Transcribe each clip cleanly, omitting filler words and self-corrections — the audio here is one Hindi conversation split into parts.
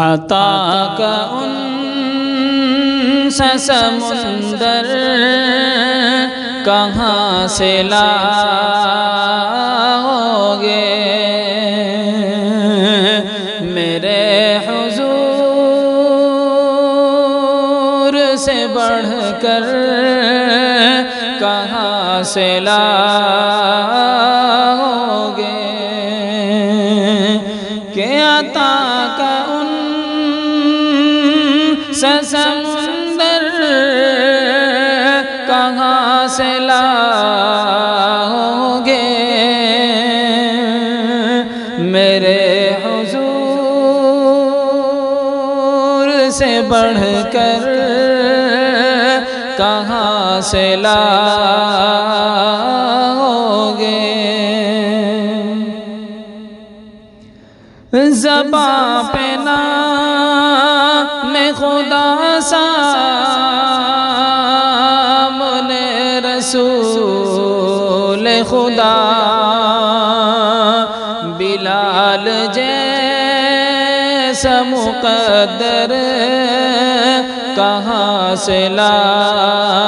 अता का उन समुंदर कहाँ से लाओगे, मेरे हुजूर से बढ़कर कहाँ से लाओगे। के अता का उन समुंदर कहाँ से लाओगे, मेरे हुजूर से बढ़कर कहाँ से लाओगे। ज़बां पे नाम खुदा सामने रसूल खुदा, बिलाल जैसा मुक़द्दर कहाँ से लाओगे।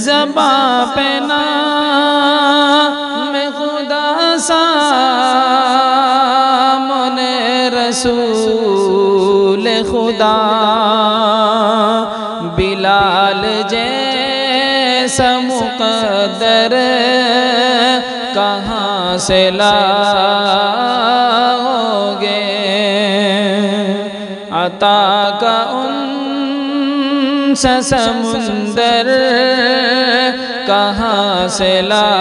ज़बां पे नाम खुदा सामने रसूल खुदा, बिलाल जैसा मुक़द्दर कहाँ से लाओगे। अता का उन समुंदर कहाँ से लाओगे,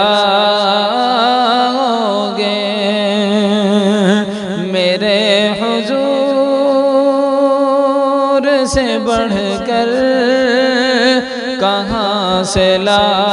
मेरे हुजूर से बढ़कर कहाँ से लाओगे।